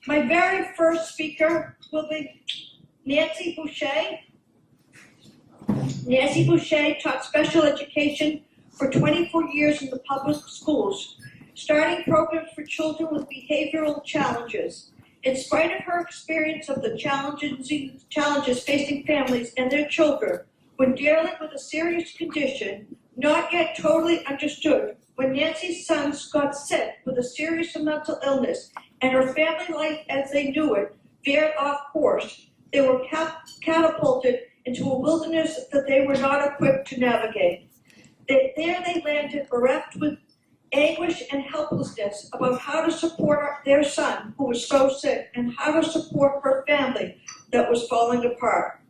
My very first speaker will be Nancy Boucher. Nancy Boucher taught special education for 24 years in the public schools, starting programs for children with behavioral challenges. In spite of her experience of the challenges facing families and their children when dealing with a serious condition, not yet totally understood, when Nancy's sons got sick with a serious mental illness and her family life as they knew it veered off course, they were catapulted into a wilderness that they were not equipped to navigate. There they landed bereft with anguish and helplessness about how to support their son who was so sick and how to support her family that was falling apart.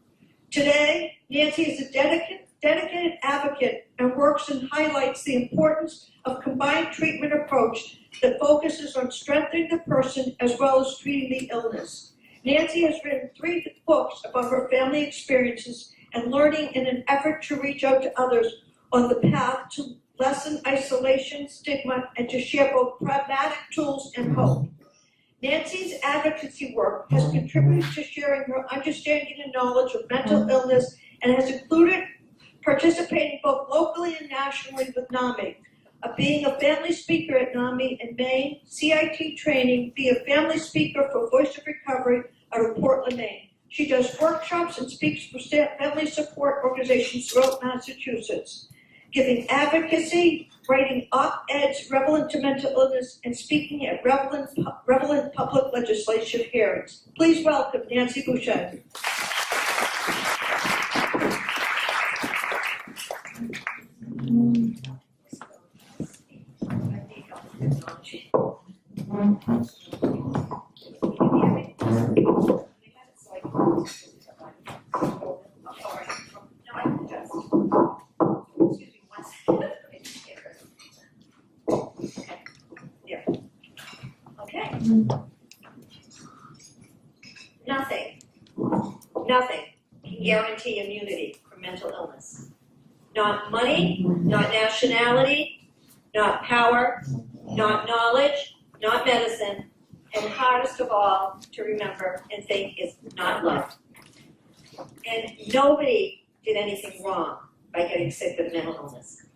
Today, Nancy is a dedicated advocate and works and highlights the importance of combined treatment approach that focuses on strengthening the person as well as treating the illness. Nancy has written 3 books about her family experiences and learning in an effort to reach out to others on the path to lessen isolation, stigma, and to share both pragmatic tools and hope. Nancy's advocacy work has contributed to sharing her understanding and knowledge of mental illness and has included participating both locally and nationally with NAMI, being a family speaker at NAMI in Maine, CIT training, being a family speaker for Voice of Recovery out of Portland, Maine. She does workshops and speaks for family support organizations throughout Massachusetts, giving advocacy, writing op-eds relevant to mental illness, and speaking at relevant public legislation hearings. Please welcome Nancy Boucher. Nothing can guarantee immunity from mental illness. Not money, not nationality, not power, not knowledge, not medicine, and hardest of all to remember and think is not love. And nobody did anything wrong by getting sick with mental illness.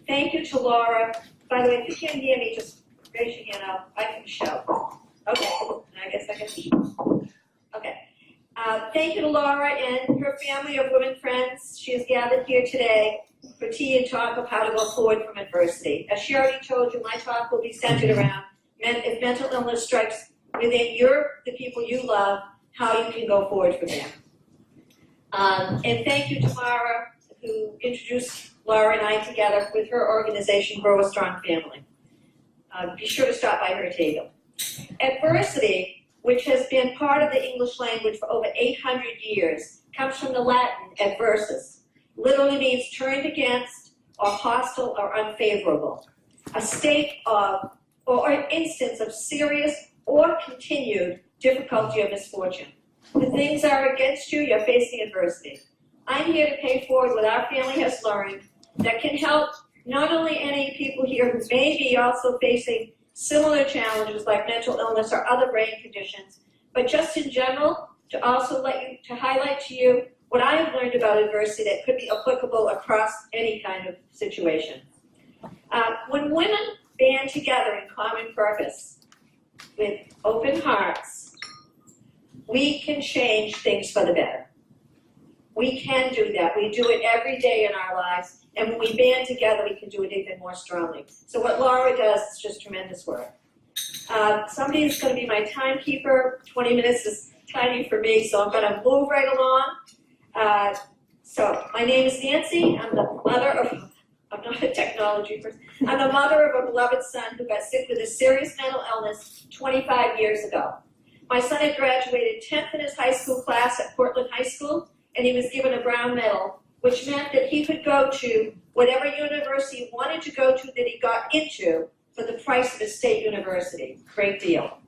Thank you to Laura. By the way, if you can't hear me, just raise your hand up. I can shout. Okay, I guess I can shout. Okay. Thank you to Laura and her family of women friends. She has gathered here today for tea and talk of how to go forward from adversity. As she already told you, my talk will be centered around if mental illness strikes within the people you love, how you can go forward from there. And thank you to Mara, who introduced Laura and I together with her organization, Grow a Strong Family. Be sure to stop by her table. Adversity, which has been part of the English language for over 800 years, comes from the Latin adversus. Literally means turned against, or hostile, or unfavorable. A state of, or an instance of serious or continued difficulty or misfortune. When things are against you, you're facing adversity. I'm here to pay forward what our family has learned that can help not only any people here who may be also facing similar challenges like mental illness or other brain conditions, but just in general, to also highlight to you what I have learned about adversity that could be applicable across any kind of situation. When women band together in common purpose with open hearts, we can change things for the better. We can do that. We do it every day in our lives. And when we band together, we can do it even more strongly. So what Laura does is just tremendous work. Somebody is going to be my timekeeper. 20 minutes is tiny for me, so I'm going to move right along. So my name is Nancy. I'm the mother of, I'm not a technology person. I'm the mother of a beloved son who got sick with a serious mental illness 25 years ago. My son had graduated 10th in his high school class at Portland High School, and he was given a Brown medal, which meant that he could go to whatever university he wanted to go to that he got into for the price of a state university. Great deal.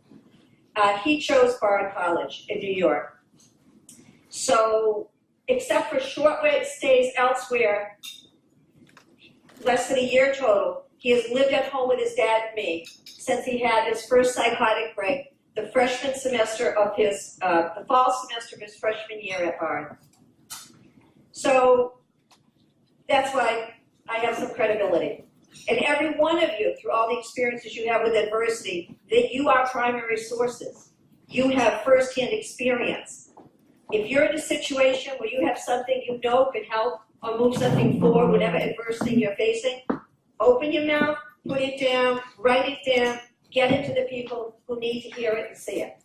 He chose Bard College in New York. So, except for short stays elsewhere, less than a year total, he has lived at home with his dad and me since he had his first psychotic break the freshman semester of his, the fall semester of his freshman year at Bard. So that's why I have some credibility. And every one of you, through all the experiences you have with adversity, that you are primary sources. You have firsthand experience. If you're in a situation where you have something you know could help or move something forward, whatever adversity you're facing, open your mouth, put it down, write it down, get it to the people who need to hear it and see it.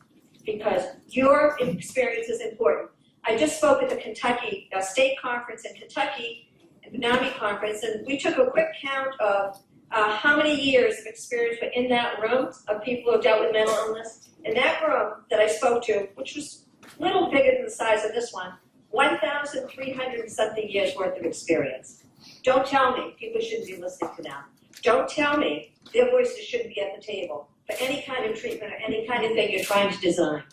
Because your experience is important. I just spoke at the Kentucky state conference in Kentucky, the NAMI conference, and we took a quick count of how many years of experience were in that room of people who dealt with mental illness. In that room that I spoke to, which was a little bigger than the size of this one, 1,300 and something years worth of experience. Don't tell me people shouldn't be listening to them. Don't tell me their voices shouldn't be at the table for any kind of treatment or any kind of thing you're trying to design.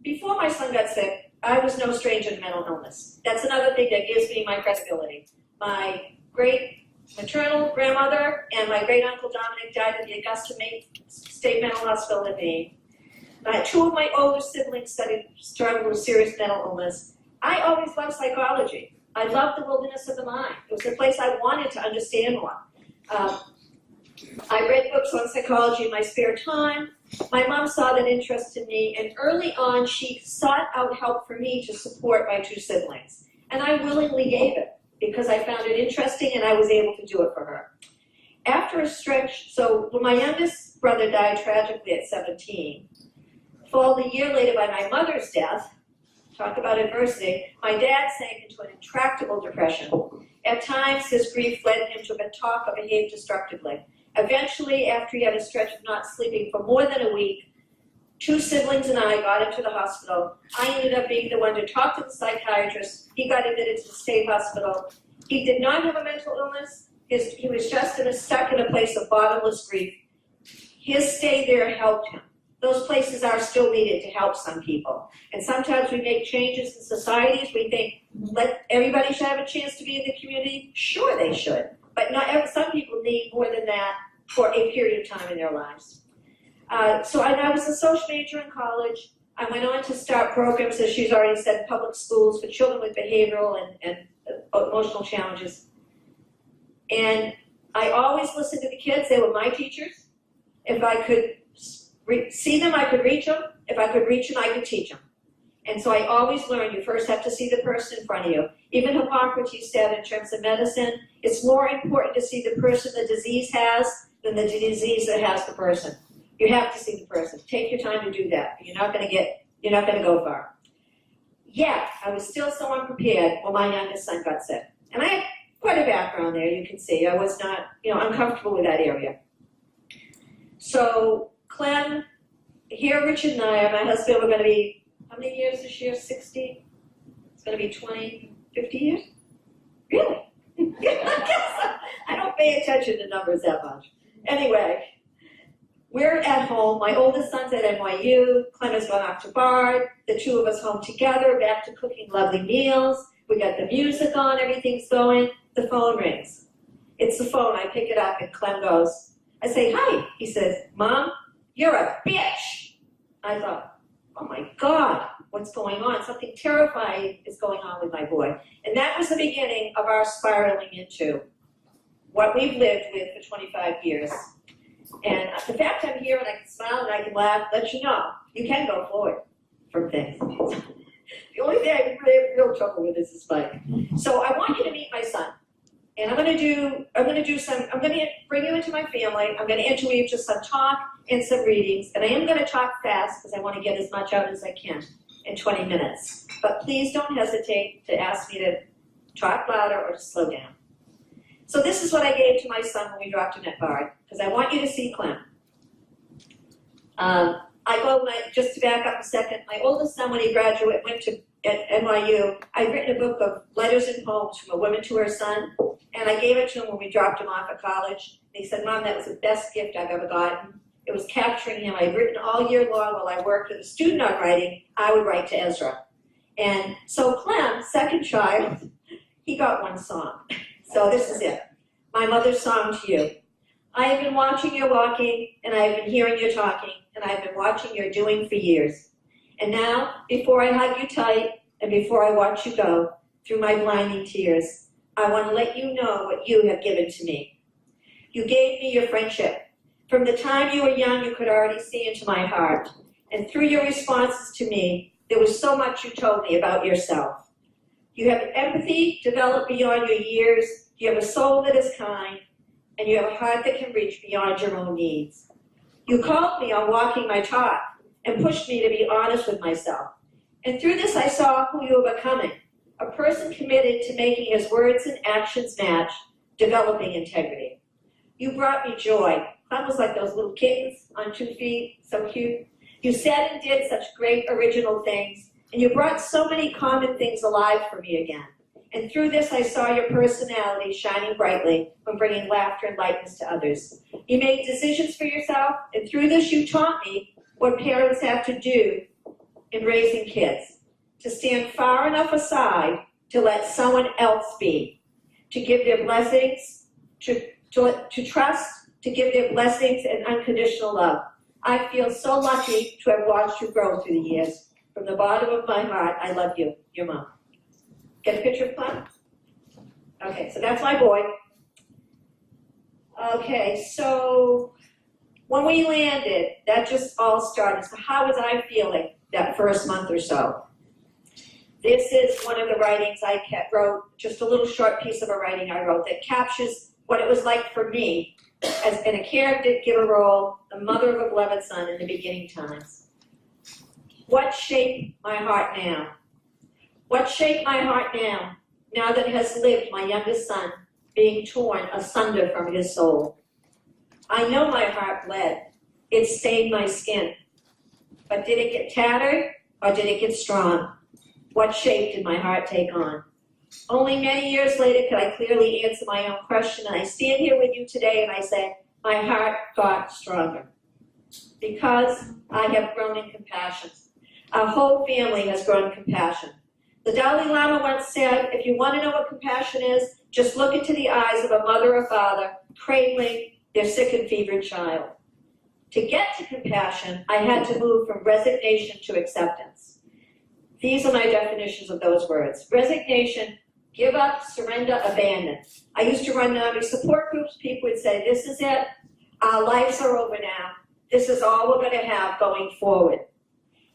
Before my son got sick, I was no stranger to mental illness. That's another thing that gives me my credibility. My great maternal grandmother and my great uncle Dominic died at the Augusta State Mental Hospital in Maine. Two of my older siblings struggled with serious mental illness. I always loved psychology. I loved the wilderness of the mind. It was the place I wanted to understand more. I read books on psychology in my spare time. My mom saw that interest in me, and early on she sought out help for me to support my two siblings. And I willingly gave it because I found it interesting and I was able to do it for her. After a stretch, so when my youngest brother died tragically at 17, followed a year later by my mother's death, talk about adversity, my dad sank into an intractable depression. At times, his grief led him to talk or behave destructively. Eventually, after he had a stretch of not sleeping for more than a week, two siblings and I got him to the hospital. I ended up being the one to talk to the psychiatrist. He got admitted to the state hospital. He did not have a mental illness. He was just stuck in a place of bottomless grief. His stay there helped him. Those places are still needed to help some people. And sometimes we make changes in societies. We think, everybody should have a chance to be in the community. Sure, they should. But some people need more than that for a period of time in their lives. So I was a social major in college. I went on to start programs, as she's already said, in public schools for children with behavioral and emotional challenges. And I always listened to the kids. They were my teachers. If I could see them, I could reach them. If I could reach them, I could teach them. And so I always learned you first have to see the person in front of you. Even Hippocrates said in terms of medicine, it's more important to see the person the disease has than the disease that has the person. You have to see the person. Take your time to do that. You're not going to go far. Yet, I was still so unprepared when my youngest son got sick. And I had quite a background there, you can see. I was not, uncomfortable with that area. So, Clem, here Richard and I, my husband, we're going to be, how many years this year? 60? It's going to be 20, 50 years? Really? I don't pay attention to numbers that much. Anyway, we're at home. My oldest son's at NYU. Clem has gone off to Bard. The two of us home together, back to cooking lovely meals. We got the music on, everything's going. The phone rings. It's the phone. I pick it up, and Clem goes. I say, hi. He says, Mom, you're a bitch. I thought, oh my God, what's going on? Something terrifying is going on with my boy. And that was the beginning of our spiraling into what we've lived with for 25 years. And the fact I'm here and I can smile and I can laugh lets you know you can go forward from things. The only thing I really have real trouble with is this bike. So I want you to meet my son. And I'm going to bring you into my family. I'm going to interweave just some talk and some readings. And I am going to talk fast because I want to get as much out as I can in 20 minutes. But please don't hesitate to ask me to talk louder or to slow down. So this is what I gave to my son when we dropped him at Bard, because I want you to see Clem. Just to back up a second, my oldest son, when he graduated, went at NYU. I'd written a book of letters and poems from a woman to her son, and I gave it to him when we dropped him off at college. And he said, Mom, that was the best gift I've ever gotten. It was capturing him. I'd written all year long while I worked as a student on writing. I would write to Ezra. And so Clem, second child, he got one song. So this is it. My mother's song to you. I have been watching your walking, and I have been hearing your talking, and I have been watching your doing for years. And now, before I hug you tight, and before I watch you go through my blinding tears, I want to let you know what you have given to me. You gave me your friendship. From the time you were young, you could already see into my heart. And through your responses to me, there was so much you told me about yourself. You have empathy developed beyond your years, you have a soul that is kind, and you have a heart that can reach beyond your own needs. You called me on walking my talk and pushed me to be honest with myself. And through this, I saw who you were becoming, a person committed to making his words and actions match, developing integrity. You brought me joy, almost like those little kittens on 2 feet, so cute. You said and did such great original things, and you brought so many common things alive for me again. And through this, I saw your personality shining brightly from bringing laughter and lightness to others. You made decisions for yourself, and through this, you taught me what parents have to do in raising kids, to stand far enough aside to let someone else be, to give their blessings, to trust, to give their blessings and unconditional love. I feel so lucky to have watched you grow through the years. From the bottom of my heart, I love you, your mom. Get a picture of Clem? Okay, so that's my boy. Okay, so when we landed, that just all started. So how was I feeling that first month or so? This is one of the writings I wrote, just a little short piece of a writing I wrote that captures what it was like for me as in a caregiver role, the mother of a beloved son in the beginning times. What shaped my heart now? What shaped my heart now, now that has lived my youngest son being torn asunder from his soul? I know my heart bled. It stained my skin. But did it get tattered or did it get strong? What shape did my heart take on? Only many years later could I clearly answer my own question, and I stand here with you today and I say, my heart got stronger. Because I have grown in compassion. Our whole family has grown in compassion. The Dalai Lama once said, if you want to know what compassion is, just look into the eyes of a mother or father cradling their sick and fevered child. To get to compassion, I had to move from resignation to acceptance. These are my definitions of those words. Resignation, give up, surrender, abandon. I used to run Army support groups. People would say, this is it. Our lives are over now. This is all we're going to have going forward.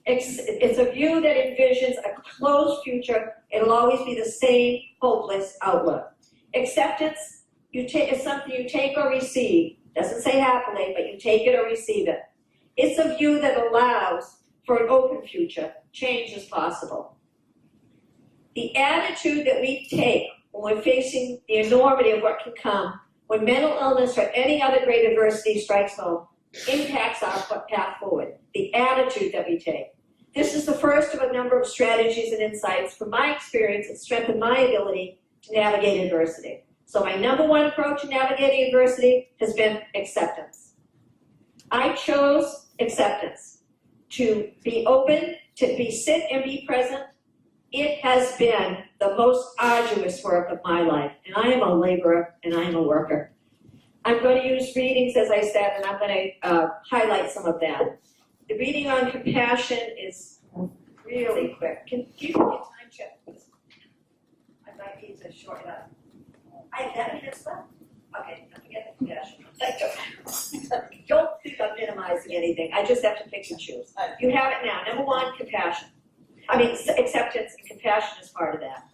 It's a view that envisions a closed future. It'll always be the same hopeless outlook. Acceptance is something you take or receive. Doesn't say happily, but you take it or receive it. It's a view that allows for an open future. Change is possible. The attitude that we take when we're facing the enormity of what can come, when mental illness or any other great adversity strikes home, impacts our path forward. The attitude that we take. This is the first of a number of strategies and insights from my experience that strengthen my ability to navigate adversity. So my number one approach to navigating adversity has been acceptance. I chose acceptance. To be open, to sit and be present. It has been the most arduous work of my life. And I am a laborer and I am a worker. I'm going to use readings, as I said, and I'm going to highlight some of that. The reading on compassion is really quick. Can you give me a time check, please? I might need to shorten up. I have that minutes left. Okay, don't forget the compassion. Don't think I'm minimizing anything. I just have to pick and choose. You have it now. Number one, compassion. I mean, acceptance and compassion is part of that.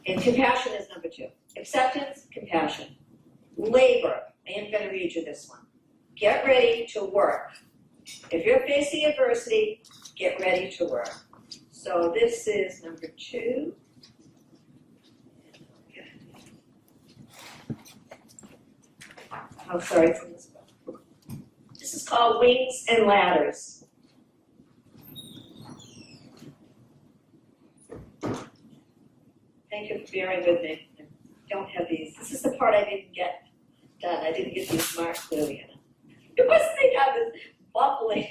And compassion is number two. Acceptance, compassion. Labor. I am going to read you this one. Get ready to work. If you're facing adversity, get ready to work. So this is number two. Oh, sorry, from this book. This is called Wings and Ladders. Thank you for bearing with me. I don't have these. This is the part I didn't get done. I didn't get these marked clearly enough. It wasn't they have this bubbling.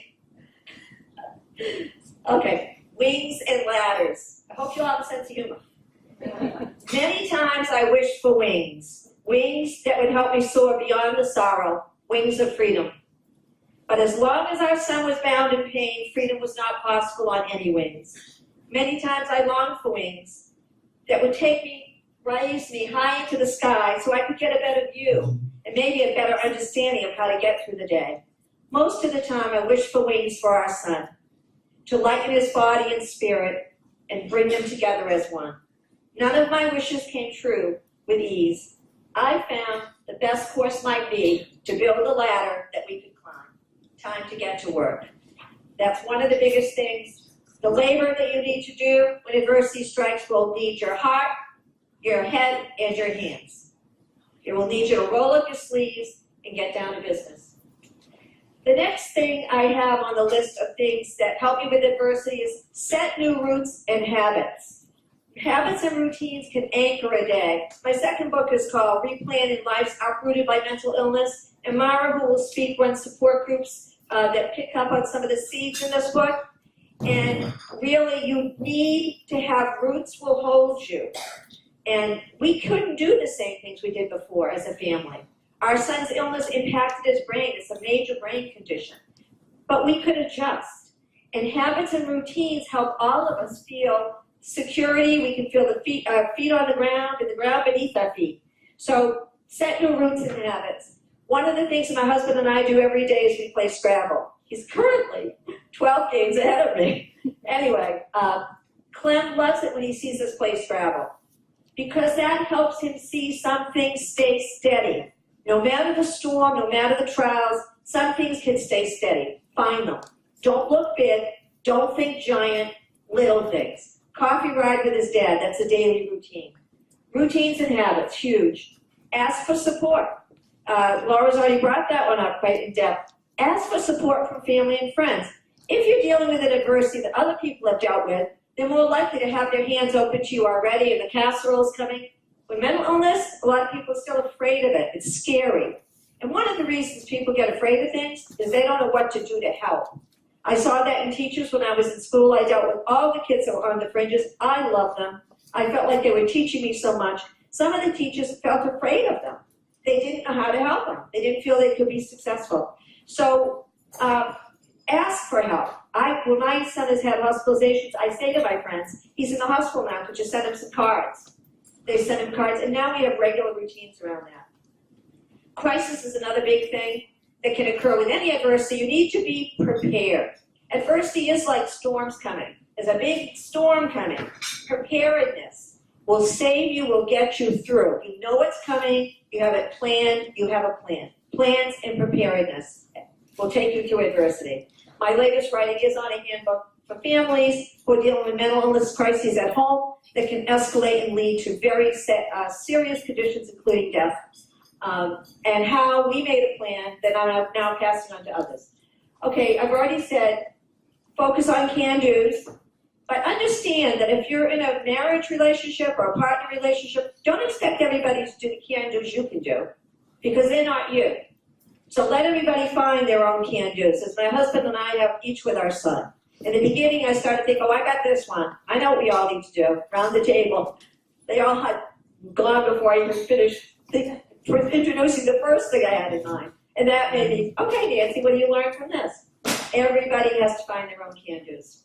Okay, wings and ladders. I hope you all have a sense of humor. Many times I wished for wings wings that would help me soar beyond the sorrow, wings of freedom. But as long as our son was bound in pain, freedom was not possible on any wings. Many times I longed for wings that would raise me high into the sky so I could get a better view and maybe a better understanding of how to get through the day. Most of the time I wished for wings for our son, to lighten his body and spirit and bring them together as one. None of my wishes came true with ease. I found the best course might be to build a ladder that we could climb. Time to get to work. That's one of the biggest things. The labor that you need to do when adversity strikes will need your heart, your head, and your hands. It will need you to roll up your sleeves and get down to business. The next thing I have on the list of things that help you with adversity is set new routes and habits. Habits and routines can anchor a day. My second book is called Replanting Lives Uprooted by Mental Illness, and Mara, who will speak, runs support groups that pick up on some of the seeds in this book. And really, you need to have roots will hold you. And we couldn't do the same things we did before as a family. Our son's illness impacted his brain. It's a major brain condition. But we could adjust. And habits and routines help all of us feel security. We can feel the feet on the ground and the ground beneath our feet. So set new routes and habits. One of the things that my husband and I do every day is we play Scrabble. He's currently 12 games ahead of me. Anyway, Clem loves it when he sees us play Scrabble because that helps him see some things stay steady. No matter the storm, no matter the trials, some things can stay steady. Find them. Don't look big. Don't think giant. Little things. Coffee ride with his dad. That's a daily routine. Routines and habits. Huge. Ask for support. Laura's already brought that one up quite in depth. Ask for support from family and friends. If you're dealing with an adversity that other people have dealt with, they're more likely to have their hands open to you already and the casserole's coming. With mental illness, a lot of people are still afraid of it. It's scary. And one of the reasons people get afraid of things is they don't know what to do to help. I saw that in teachers when I was in school. I dealt with all the kids that were on the fringes. I loved them. I felt like they were teaching me so much. Some of the teachers felt afraid of them. They didn't know how to help them. They didn't feel they could be successful. So ask for help. When my son has had hospitalizations, I say to my friends, he's in the hospital now, could you send him some cards? They send him cards, and now we have regular routines around that. Crisis is another big thing that can occur with any adversity. You need to be prepared. Adversity is like storms coming. There's a big storm coming. Preparedness will save you, will get you through. You know what's coming, you have it planned, you have a plan. Plans and preparedness will take you through adversity. My latest writing is on a handbook for families who are dealing with mental illness crises at home that can escalate and lead to very serious conditions, including death, and how we made a plan that I'm now passing on to others. Okay, I've already said focus on can-dos, but understand that if you're in a marriage relationship or a partner relationship, don't expect everybody to do the can-dos you can do, because they're not you. So let everybody find their own can-dos, as my husband and I have each with our son. In the beginning, I started to think, oh, I got this one. I know what we all need to do, around the table. They all had gone before I even finished introducing the first thing I had in mind. And that made me, okay, Nancy, what do you learn from this? Everybody has to find their own can-dos.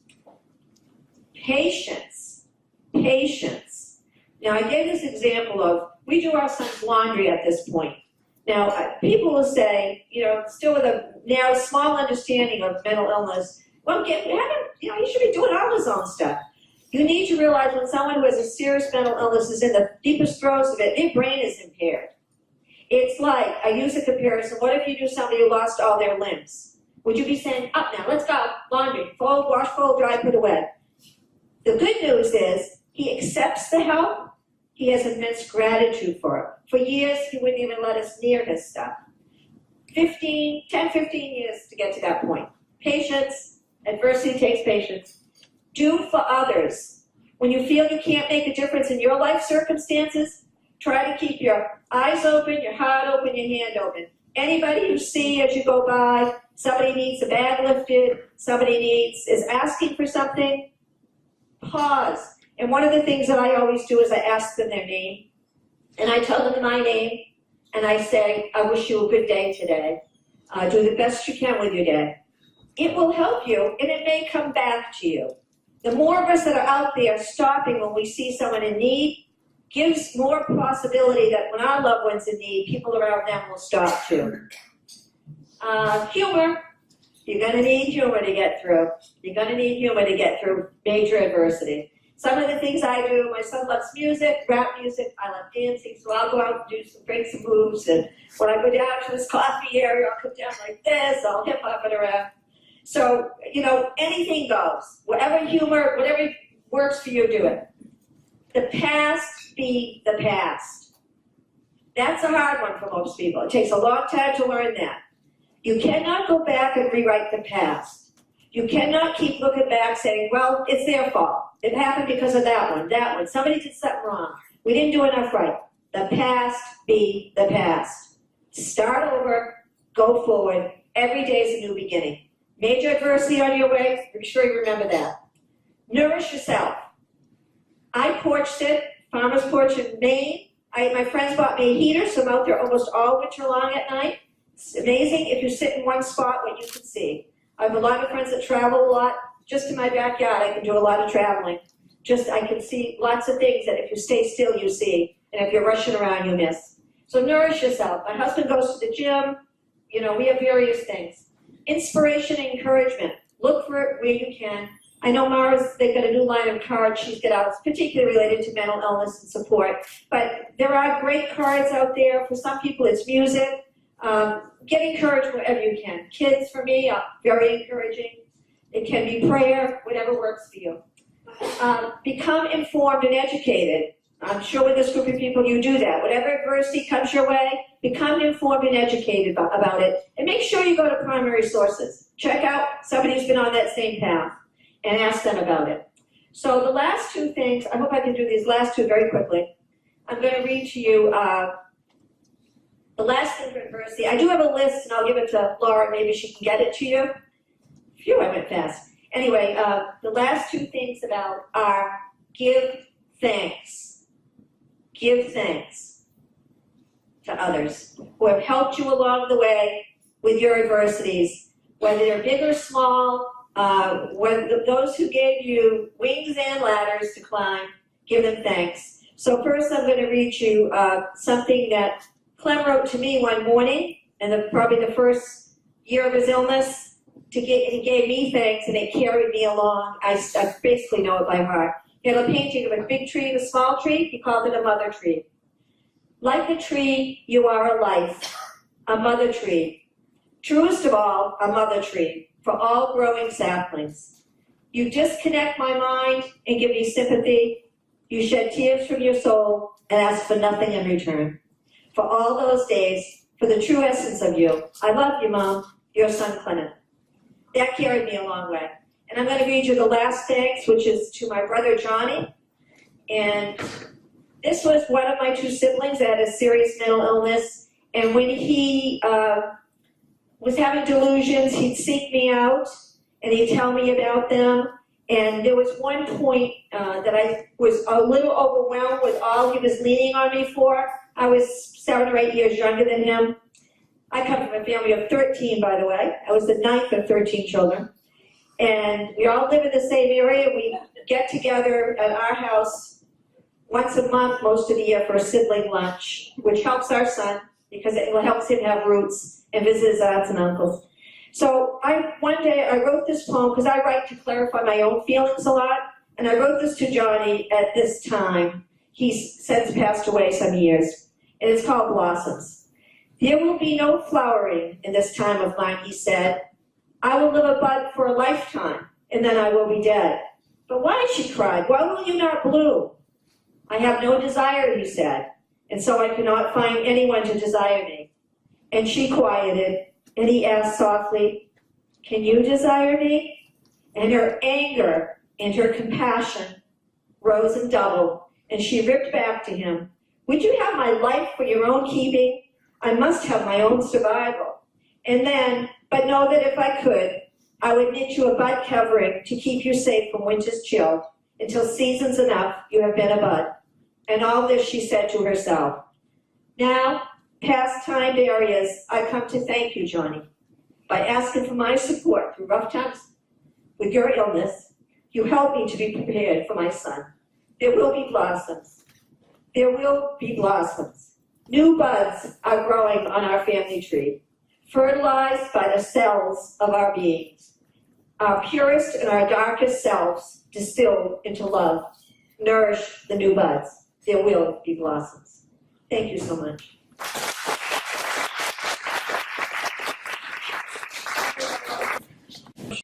Patience. Patience. Now, I gave this example of, we do our son's laundry at this point. Now, people will say, still with a now small understanding of mental illness, well, you should be doing all his own stuff. You need to realize when someone who has a serious mental illness is in the deepest throes of it, their brain is impaired. It's like, I use a comparison, what if you knew somebody who lost all their limbs? Would you be saying, up now, let's go, laundry, fold, wash, fold, dry, put away? The good news is, he accepts the help. He has immense gratitude for it. For years, he wouldn't even let us near his stuff. 10, 15 years to get to that point. Patience, adversity takes patience. Do for others. When you feel you can't make a difference in your life circumstances, try to keep your eyes open, your heart open, your hand open. Anybody you see as you go by, somebody needs a bag lifted, somebody is asking for something, pause. And one of the things that I always do is I ask them their name, and I tell them my name, and I say, I wish you a good day today. Do the best you can with your day. It will help you, and it may come back to you. The more of us that are out there stopping when we see someone in need gives more possibility that when our loved one's in need, people around them will stop too. Humor. You're going to need humor to get through. You're going to need humor to get through major adversity. Some of the things I do, my son loves music, rap music, I love dancing, so I'll go out and break some moves, and when I go down to this coffee area, I'll come down like this, I'll hip hop it around. So, anything goes. Whatever humor, whatever works for you, do it. The past be the past. That's a hard one for most people. It takes a long time to learn that. You cannot go back and rewrite the past. You cannot keep looking back saying, well, it's their fault. It happened because of that one. Somebody did something wrong. We didn't do enough right. The past be the past. Start over, go forward. Every day is a new beginning. Major adversity on your way, I'm sure you remember that. Nourish yourself. I porched it, farmer's porch in Maine. My friends bought me a heater, so I'm out there almost all winter long at night. It's amazing if you sit in one spot what you can see. I have a lot of friends that travel a lot. Just in my backyard, I can do a lot of traveling. I can see lots of things that if you stay still, you see. And if you're rushing around, you miss. So nourish yourself. My husband goes to the gym. We have various things. Inspiration and encouragement. Look for it where you can. I know Mara's, they've got a new line of cards she's got out. It's particularly related to mental illness and support. But there are great cards out there. For some people, it's music. Get encouraged wherever you can. Kids, for me, are very encouraging. It can be prayer, whatever works for you. Become informed and educated. I'm sure with this group of people you do that. Whatever adversity comes your way, become informed and educated about it. And make sure you go to primary sources. Check out somebody who's been on that same path and ask them about it. So the last two things, I hope I can do these last two very quickly. I'm going to read to you the last thing for adversity. I do have a list, and I'll give it to Laura. Maybe she can get it to you. Phew, I went fast. Anyway, the last two things about are give thanks. Give thanks to others who have helped you along the way with your adversities, whether they're big or small, those who gave you wings and ladders to climb, give them thanks. So first I'm going to read you something that Clem wrote to me one morning, and probably the first year of his illness. He gave me thanks, and it carried me along. I basically know it by heart. He had a painting of a big tree and a small tree. He called it a mother tree. Like a tree, you are a life, a mother tree. Truest of all, a mother tree for all growing saplings. You disconnect my mind and give me sympathy. You shed tears from your soul and ask for nothing in return. For all those days, for the true essence of you, I love you, Mom, your son Clement. That carried me a long way. And I'm going to read you the last thanks, which is to my brother Johnny. And this was one of my two siblings that had a serious mental illness. And when he was having delusions, he'd seek me out and he'd tell me about them. And there was one point that I was a little overwhelmed with all he was leaning on me for. I was 7 or 8 years younger than him. I come from a family of 13, by the way. I was the 9th of 13 children. And we all live in the same area. We get together at our house once a month, most of the year, for a sibling lunch, which helps our son because it helps him have roots and visit his aunts and uncles. So one day I wrote this poem because I write to clarify my own feelings a lot. And I wrote this to Johnny at this time. He's since passed away some years. And it's called Blossoms. There will be no flowering in this time of mine, he said. I will live a bud for a lifetime, and then I will be dead. But why, she cried, why will you not bloom? I have no desire, he said, and so I cannot find anyone to desire me. And she quieted, and he asked softly, can you desire me? And her anger and her compassion rose and doubled, and she ripped back to him. Would you have my life for your own keeping? I must have my own survival. And then, but know that if I could, I would knit you a bud covering to keep you safe from winter's chill. Until season's enough, you have been a bud. And all this she said to herself. Now, past time areas, I come to thank you, Johnny, by asking for my support through rough times with your illness. You helped me to be prepared for my son. There will be blossoms. There will be blossoms. New buds are growing on our family tree, fertilized by the cells of our beings. Our purest and our darkest selves distilled into love. Nourish the new buds. There will be blossoms. Thank you so much.